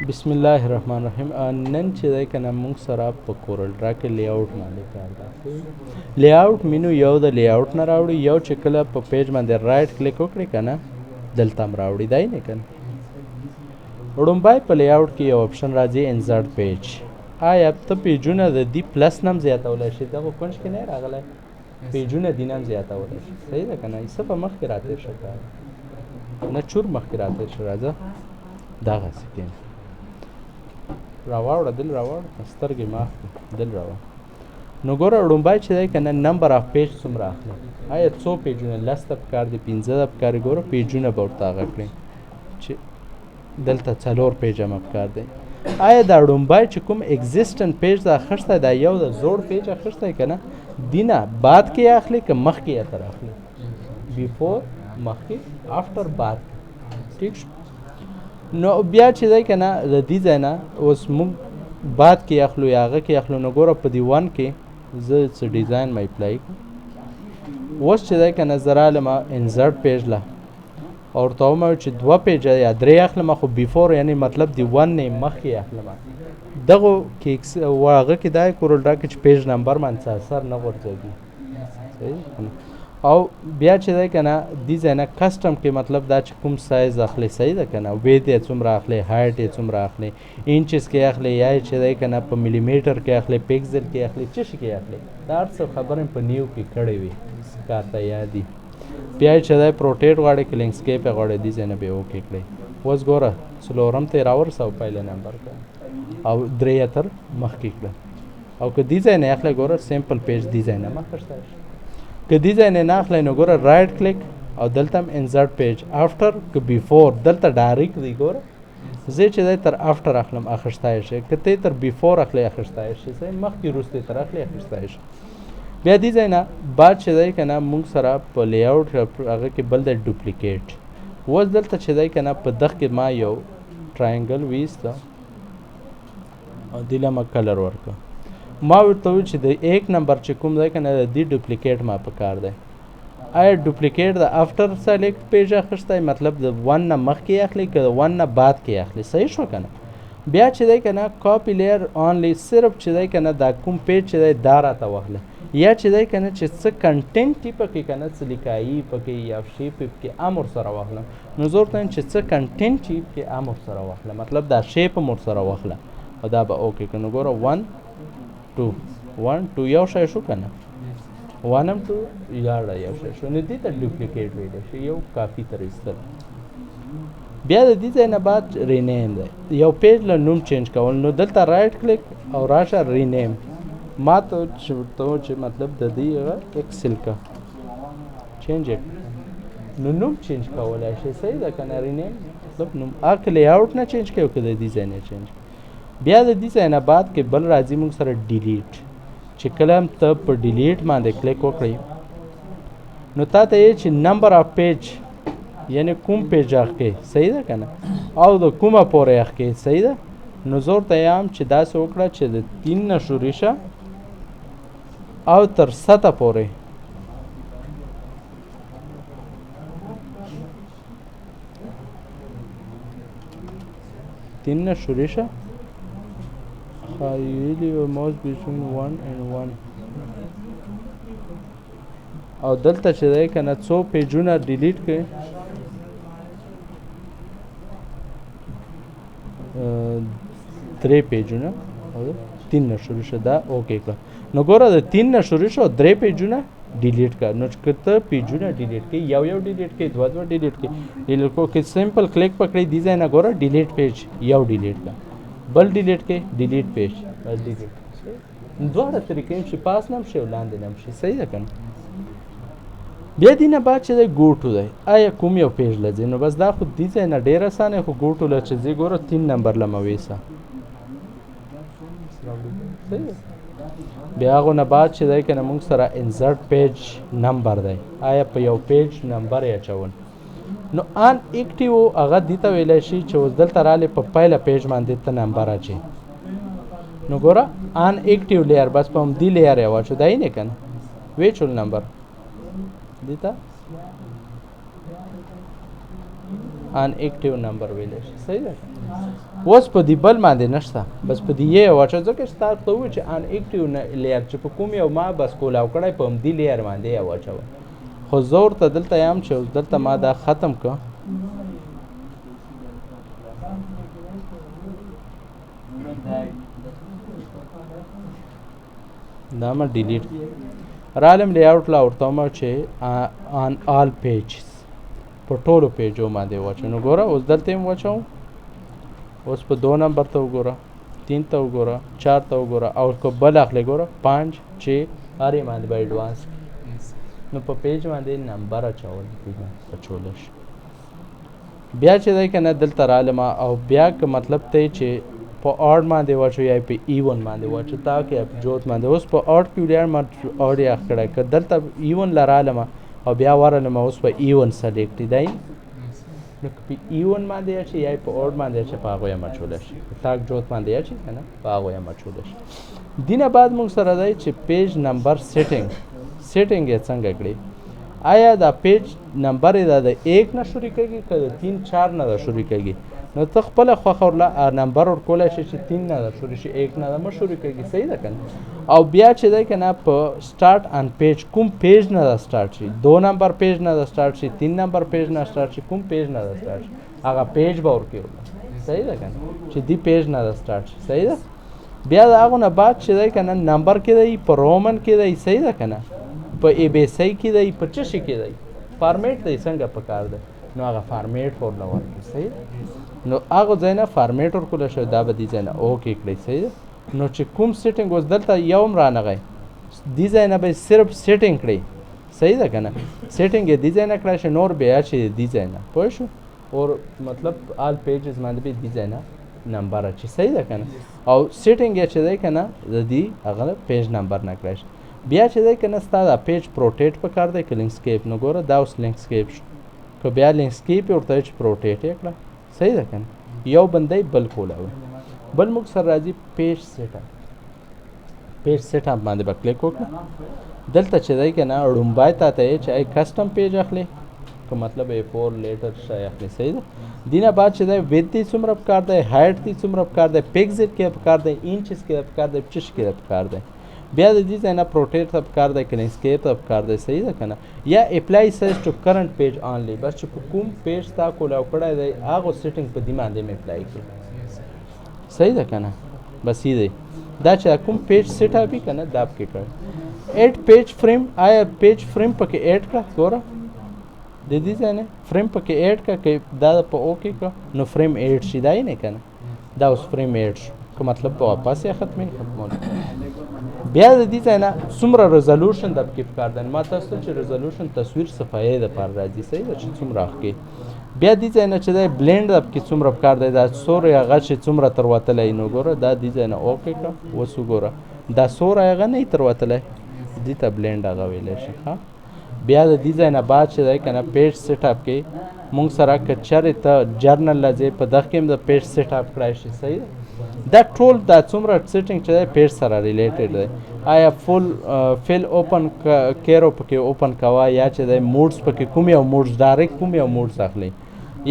بسم الله الرحمن الرحیم. نن چې دی که نه موږ سره په کورلډرا کې لیاوټ باندې کار دی. لیاوټ مینو یو د لیاوټ نه راوړي، یو چې کله په پیج باندې رایټ کلیک وکړي که نه دلته هم راوړي، دی نه که نه. وړومبی په لیاوټ کې یو اپشن راځي انزرټ پیج. آیا ته پیجونه د دې پلس نه هم زیاتولی شي؟ دغه کونج کې نه راغلی پیجونه دې نه هم زیاتولی شي، صحیح ده که نه. څه په مخکې راتېر شه کار نه چور مخکې راتېر شه، راځه دغسې کښېنه، راواړه دل راواړه، سترګې معاف کړه، دل راواړه. نو ګوره وړومبی چې دی که نه نمبر آف پیج څومره اخلي. آیا څو پیجونه؟ 10 ته پکار دي، 15 ته پکار دي. ګوره پیجونه به ورته هغه کړي چې دلته 4 پیجه هم پکار دی. آیا دا وړومبی چې کوم اگزسټنټ پیج دا اخیستی دا یو د زوړ پیج اخیستی که نه دینه بعد کې اخلي که مخکې یې تر اخلي؟ بیفور مخکې، آفټر بعد. ټیک شو. نو بیا چې دی که نه د دې ځای نه اوس موږ بعد کې اخلو یا هغه کې اخلو. نو ګوره په دې ون کې زه څه ډیزاین مې اپلای کړم. اوس چې دی که نه زه رالم انزرټ پیج له او ورته ومه چې 2 پیجه یا 3 اخلم، خو بیفور یعنی مطلب د ون نه مخکې اخلم. دغو کې هغه کې دا کورلډرا کې چې پیج نمبر باندې څه اثر نه غورځوي، صحیح. او بیا چې دی که نه دې ځای نه کسټم کې مطلب دا چې کوم سایز اخلي، صحیح ده که نه. ویت یې څومره اخلي، هایټ یې څومره اخلي، انچز کې اخلي یا چې دی که نه په ملي میټر کې اخلي، پیکزل کې اخلي، څه شي کې اخلي. دا هر څه خبرې په نیو کې کړې وي کارته یادي. بیا چې دی پروټیټ غواړي که لینډسکیپ یې غواړي دې ځای نه به یې اوکې کړئ. اوس ګوره څلورم ته یې راورسوه پایله نمبر ته او 3 یې تر مخکې کړه. او که دې ځای نه اخلی ګوره سمپل پیج دې ځای نه مخکې که دې ځای نه اخلی نو ګوره رایټ کلیک او دلته هم انزرټ پیج آفټر که بیفور دلته ډایرکټ دی. ګوره زه چې دی تر آفټر اخلم اخیستی شي، که ته تر بیفور اخلی اخیستی شي، صحیح. مخکې وروسته تر اخلي اخیستی شي. بیا دې ځای نه بعد چې دی که نه موږ سره په لیاوټ هغه کې بل دی ډوپلیکیټ. اوس دلته چې دی که نه په دغ کې ما یو ټراینګل ویسته او دې له ما کلر ورکړه. ما ورته وویل چې د 1 نمبر چې کوم دی که نه د دې ډوپلیکیټ ما په کار دی. آیا ډوپلیکیټ د آفټر سلیکټ پیج اخیستی مطلب د 1 نه مخکې اخلي که د 1 نه بعد کې اخلي، صحیح شو که نه. بیا چې دی که نه کاپي لیر آنلی صرف چې دی که نه دا کوم پیج چې دی دا راته واخله، یا چې دی که نه چې څه کنټینټ یې پکې که نه څه لیکایي پکې یا شیپ یې پکې هم ورسره واخله. نو زه ورته وایم چې څه کنټینټ یې پکې هم ورسره واخله، مطلب دا شیپ هم ورسره واخله او دا به اوکې کړه. نو ګوره 1 2 1 2 یو شی شو که نه، 1 هم 2 یاړه یو شی شو. نو دې ته ډوپلیکیټ ویلی شي، یو کافي تر ایستل. بیا د دې ځای نه بعد رینیم دی، یو پیج له نوم چینج کول. نو دلته رایټ کلیک او راشه رینیم. ما ته چې مطلب د دې هغه ایکسل کا چینج نو نوم چینج کولی شي، صحیح ده که نه. رینیم مطلب نوم هغه لیاوټ نه چینج کوي که د دې ځای نه چینج. بیا د دې ځای نه بعد کې بل راځي موږ سره ډیلیټ. چې کله هم ته په ډیلیټ باندې کلیک وکړئ نو تا ته یې چې نمبر آف پیج یعنی کوم پیج اخکې، صحیح ده که نه، او د کومه پورې اخکې، صحیح ده. نو زه ورته یم چې داسې وکړه چې د 3 نه شروع شه او تر 7 پورې. تین نه شروع شه خیلی و موز between 1 and 1 او دلته چې دی که نه څو پیجونه ډیلیټ کړئ 3 پیجونه او 3 نه شروع شه دا اوکې کړه. نو ګوره د 3 نه شروع شه 3 پیجونه ډیلیټ کړه. نو که ته پیجونه ډیلیټ کړئ یو ډیلیټ کړئ 2 ډیلیټ کړئ ډیلیټ کو کې سمپل کلیک پکړئ دې ځای نه ګوره ډیلیټ پیج یو ډیلیټ کړه، بل ډیلیټ کړئ ډیلیټ پیج بس ډیلیټ. دواړه طریقې هم شي، پاس نه هم شي او لاندې نه هم شي، صحیح ده که نه. بیا دې نه بعد چې دی ګو ټو دی. آیا کوم یو پیج له ځې؟ نو بس دا خو دې ځای نه ډېر اسانه خو ګو ټو له چې ځې ګوره 3 نمبر له مه ویسه. بیا هغو نه بعد چې دی که نه موږ سره انزرټ پیج نمبر دی. آیا په یو پیج نمبر یې اچول. نو ان ایکټیو هغه دې ته ویلی شي چې اوس دلته رالی په پیله پیج باندې ته نمبر اچې. نو ګوره ان ایکټیو لیر بس په همدې لیر یې واچو، دا یې نه که نه ویچول نمبر دې ته ان ایکټیو نمبر ویلی شي، صحیح ده. اوس په دې بل باندې نشته بس په دې یې واچو ځکه چې تاسو ته وویل چې ان اکټیو لیر چې په کوم یو ما بس کولاو کړی په همدې لیر باندې یې واچوه خو زه ورته دلته یم چې اوس دلته ما دا ختم کړه دا ما ډیلیټ رالم لیاوټ لا ورته ومه چې آن آل پیجز په ټولو پیجو باندې واچو نو ګوره اوس دلته یې واچوم اوس په 2 نمبر ته وګوره 3 ته وګوره 4 ته وګوره او که بل اخلي ګوره 5 6 هرې باندې به ایډوانس نو په پیج باندې نمبر اچول اچولی شي بیا چې دی که نه دلته رالم او بیا که مطلب ته چې په اډ باندې واچو یا په ایون باندې واچو تاکې جوت باندې اوس په اډ کې ولیاړ ما اډ یې اخ کړی که دلته ایون له رالم او بیا ورغلم اوس په ایون سلیکټ دی نو که په ایون باندې اچي یا په اډ باندې اچي په هغو یې هم اچولی شي تاک جوت باندې اچي که نه په هغو یې هم اچولی شي دینه بعد موږ سره دی چې پیج نمبر سیټینګ یې څنګه کړي آیا دا پیج نمبر یې دا د 1 نه شروع کېږي که د 3 4 نه دا شروع کېږي نو ته خپله خوښه ورله نمبر ورکولی شي چې 3 نه دا شروع شي 1 نه دا مه شروع کېږي صحیح ده که نه او بیا چې دی که نه په سټارټ ان پیج کوم پیج نه دا سټارټ شي 2 نمبر پیج نه دا سټارټ شي 3 نمبر پیج نه سټارټ شي کوم پیج نه دا سټارټ شي هغه پیج به ورکوي صحیح ده که نه چې دې پیج نه دا سټارټ شي صحیح ده بیا د هغو نه بعد چې دی که نه نمبر کې دی په رومن کې دی صحیح ده که نه په ای بی سی کې دی په څه شي کې دی فارمیټ دی څنګه پکار دی نو هغه فارمیټ ورله ورکړي صحیح نو هغه ځای نه فارمیټ ورکولی شوی دا به دې ځای نه اوکې کړئ صحیح ده نو چې کوم سیټینګ اوس دلته یو هم رانغی دې ځای نه به صرف سیټینګ کړئ صحیح ده که نه سیټینګ یې دې ځای نه کړی شي نور بیا چې دې ځای نه پوه شو اور مطلب آل پیجز باندې به دې ځای نه نمبر اچي صحیح ده که نه او سیټینګ یې چې دی که نه د دې هغه پیج نمبر نه کړی شي بیا چې دی که نه ستا دا پیج پروټیټ پکار دی که لینکسکیپ نو ګوره دا اوس لینکسکیپ شو که بیا لینکسکیپ یې ورته چې پروټیټ یې کړه صحیح ده که نه یو بندی بل کولاوي بل موږ سره راځي پیج سیټ اپ باندې به کلیک وکړه دلته چې دی که نه ړومبی تا ته یې چې ای کسټم پیج اخلي که مطلب یې 4 لیټر شی اخلي صحیح ده دینه بعد چې دی ویډ دی څومره پکار دی هایټ دی څومره پکار دی پیکزل کې پکار دی انچز کې پکار دی چش کې پکار دی بیا د دې ځای نه پروټیټ ته پکار دی که لینکسکیپ ته پکار دی صحیح ده که نه یا اپلای سایز ټو کرنټ پیج آنلی بس چې په کوم پیج تا کولاو کړی دی هغو سیټینګ په دې باندې مې اپلای کړي صحیح ده که نه بس یې دی دا چې کوم پیج سیټ اپ وي که نه دا پکې کړی ایډ پیج فریم آیا پیج فریم پکې ایډ کړه ګوره د دې ځای نه فریم پکې ایډ کړه که دا په اوکې کړه نو فریم ایډ شي دا یې نه که نه دا اوس فریم ایډ شو که مطلب په واپس یې ختمول بیا د دې ځای نه څومره ریزولوشن د پکې پکار دی ما تاسو ته چې ریزولوشن تصویر صفایې دپاره راځي صحیح ده چې څومره اخکې بیا دې ځای نه چې دی بلینډ د پکې څومره پکار دی دا سوری هغه چې څومره تروتلی نو ګوره دا دې ځای نه اوکې کړه اوس وګوره دا سوری هغه نه وي تروتلی دې ته بلینډ هغه ویلی شي ښه بیا د دې ځای نه بعد چې دی که نه پیج سیټ اپ کې مونږ سره که چېرې ته جرنل له ځای په دغه کې هم د پیج سیټ اپ کړی شي صحیح ده دا ټول دا څومره سیټینګ چې دی پیج سره ریلیټډ دی آیا فل اوپن کیرو پکې اوپن کوه یا چې دی موډز پکې کوم یو موډز ډایرکټ کوم یو موډز اخلي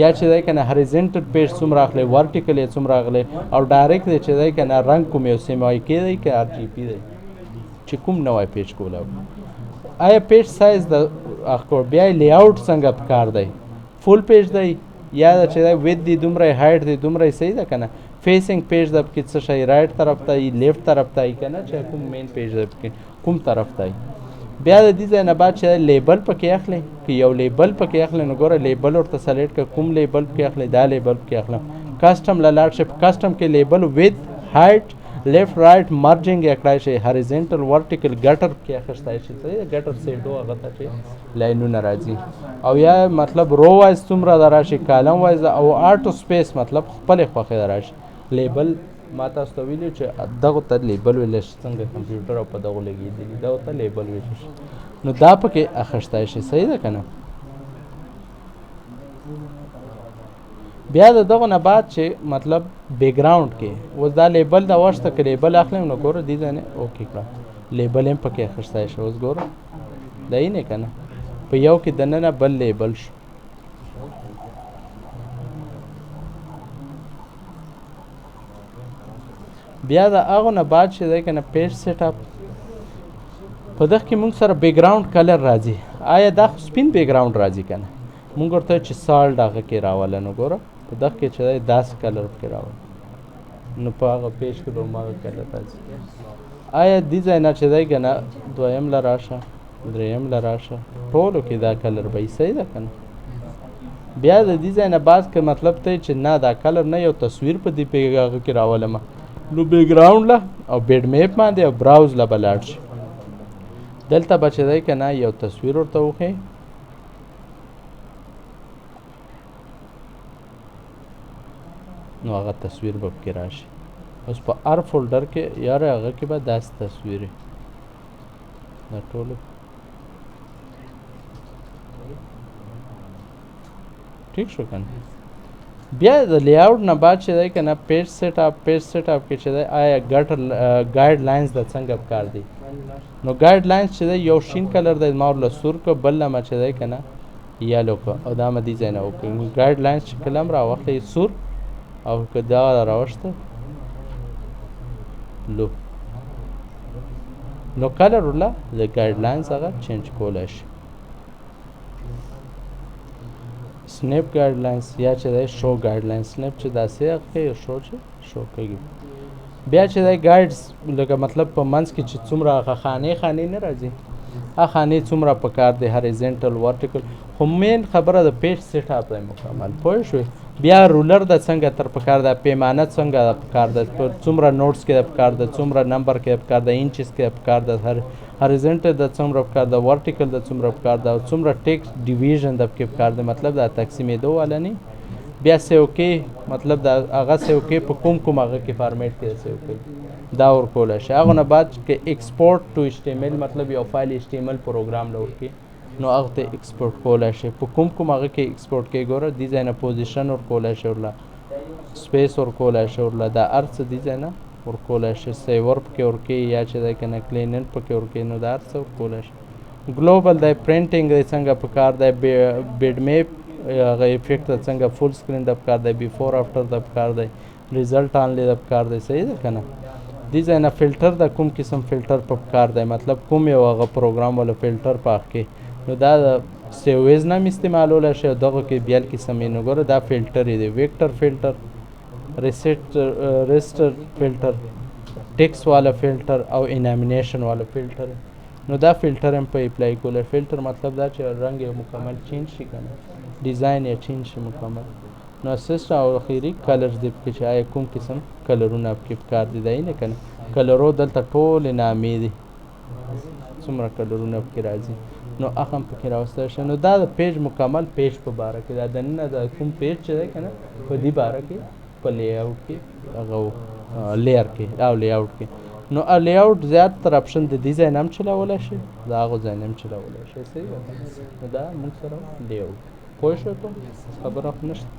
یا چې دی که نه هریزنټل پیج څومره اخلي ورټیکل یې څومره اخلي او ډایرکټ دی چې دی که نه رنګ کوم یو سیمای کې دی که آر جی پي دی چې کوم نوی پیج کولاو آیا پیج سایز د اخکور بیا لی آوټ څنګه پکار دی فول پیج دی یا چې دی وید دی دومره هایټ دی دومره صحیح ده که نه فیسنګ پیج د پکې څه شی رایټ طرف ته وي لیفټ طرف ته وي که نه چې کوم مین پیج د پکې کوم طرف ته وي بیا د دې ځای نه بعد چې لیبل پکې اخلي که یو لیبل پکې اخلي نو ګوره لیبل ورته سلیکټ کړه کوم لیبل پکې اخلي دا لیبل پکې اخلم کسټم له لاړ شي په کسټم کې لیبل وید هایټ لیفټ رایټ مرجنګ یې کړی شي هریزنټل ورټیکل ګټر کې اخیستی شي صحیح ده ګټر سیټو هغه ته چې لاینونه راځي او یا مطلب رو وایز څومره د راشي کالم وایز او آټو سپیس مطلب خپلې خوښې د راشي لیبل ما تاسو ته ویلي چې دغو ته لیبل ویلی شي څنګه کمپیوټر او په دغو لګېدلي دغو ته لیبل ویلی شي نو دا پکې اخیستی شي صحیح ده که نه بیا د دغو نه بعد چې مطلب بیکګراوند کې اوس دا لیبل د وشته که لیبل اخلم نو ګوره دې ځای نه اوکې کړه لیبل هم پکې اخیستی شي اوس ګوره دا یې نه که نه په یو کې دننه بل لیبل شو بیا د هغو نه بعد چې دی که نه پیج سیټ اپ په دغه کې موږ سره بیکګراوند کلر راځي. آیا دا خو سپین بیکګراوند راځي که نه؟ موږ ورته چې سالټ هغه کې راوله. نو ګوره په دغه کې چې دی داسې کلر پکې راوله، نو په هغه پیج کې به هماغه کلر راځي. آیا دې ځای نه چې دی که نه دویم له راشه، دریم له راشه، ټولو کې دا کلر به یې صحیح ده که نه؟ بیا د دې ځای نه بعد که مطلب ته چې نه دا کلر نه یو تصویر په دې هغه کې راولمه، نو بیکګراوند له او بیډ میپ باندې او براوز له به لاړ شي. دلته به چې دی که نه یو تصویر ورته وښیي، نو هغه تصویر به پکې راشي. اوس په هر فولډر کې یاره هغه کې به داسې تصویر وي دا ټولو. ټیک شو که نه؟ بیا د لیاوټ نه بعد چې دی که نه پیج سیټ اپ کې چې دی آیا ګایډ لاینز د څنګه پکار دي. نو ګایډ لاینز چې دی یو شین کلر دی ما ورله سور کړه، بل نه ما چې دی که نه یلو کړه او دا مه دې ځای نه وکړي. ګایډ لاینز چې کله هم راواخلئ سور او که دغه راوشته بلو، نو کلر ورله د ګایډ لاینز هغه چینج کولی شي. سنیپ ګایډ لاینز یا چې دی شو ګایډ لاینز، سنیپ چې داسې هغه کوي، شو چې شو کوي. بیا چې دی ګایډز لکه مطلب په منځ کې چې څومره هغه خانې نه راځي، هغه خانې څومره پکار دی، هریزنټل ورټیکل. خو مین خبره د پیج سیټ اپ دی مکمل، پوه شوې؟ بیا رولر د څنګه تر پکار ده، پیمانه څنګه پکار ده، څومره نوټس کې د پکار ده، څومره نمبر کې د پکار ده، انچز کې د پکار ده، هریزنټل د څومره پکار ده، ورټیکل د څومره پکار ده، او څومره ټیکسټ ډیویژن د پکې پکار ده. مطلب دا تقسیمېدو والا نه. بیا سیوکې مطلب دا هغه سیوکې په کوم هغه کې فارمیټ کې سیوکې دا ورکولی شي. هغه نه بعد کې ایکسپورټ ټو ایچ ټي ایم ایل مطلب یو فایل ایچ ټي ایم ایل پروګرام له ورکړي، نو هغه ته ایکسپورټ کولی شي. په کوم هغه کې ایکسپورټ کې ګوره دې ځای نه پوزیشن ورکولی شي، ورله سپیس ورکولی شي، ورله دا هر څه دې ځای نه ورکولی شي. سیور پکې ورکوي یا چې دی که نه کلینن پکې ورکوي، نو دا هر څه ورکولی شي. ګلوبل دی، پرنټینګ دی څنګه پکار دی، بیډ میپ هغه افیکټ د څنګه فول سکرین د پکار دی، بیفور آفټر د پکار دی، ریزلټ آنلی د پکار دی. صحیح ده که نه؟ دې ځای نه فلټر د کوم قسم فلټر په پکار دی، مطلب کوم یو هغه پروګرام والا فلټر په هغه کې، نو دا د سیویز نه هم استعمالولی شي او دغه کې بیل قسم یې. نو ګوره دا فلټر یې دی، ویکټر فلټر، ریسټر فلټر، ټیکس والا فلټر او انامینیشن والا فلټر. نو دا فلټر هم په اپلای کولی. فلټر مطلب دا چې رنګ یې مکمل چینج شي که نه، ډیزاین یې چینج شي مکمل. نو اسسټ او اخیری کلرز دی پکې چې آیا کوم قسم کلرونه پکې پکار دي، دی نه که نه. کلرو دلته ټولې نامې دي، څومره کلرونه پکې راځي، نو هغه هم پکې راوستلی شي. نو دا د پیج مکمل پیج په باره کې، دا دننه د کوم پیج چې دی که نه په دې باره کې په لیاوټ کې هغه لیر کې او لیاوټ کې. نو لیاوټ زیاتره اپشن د دې ځای نه هم چلولی شي، د هغو ځای نه هم چلولی شي. صحیح ده؟ نو دا موږ سره لیاوټ. پوه شوې؟ په خبره خو نشته.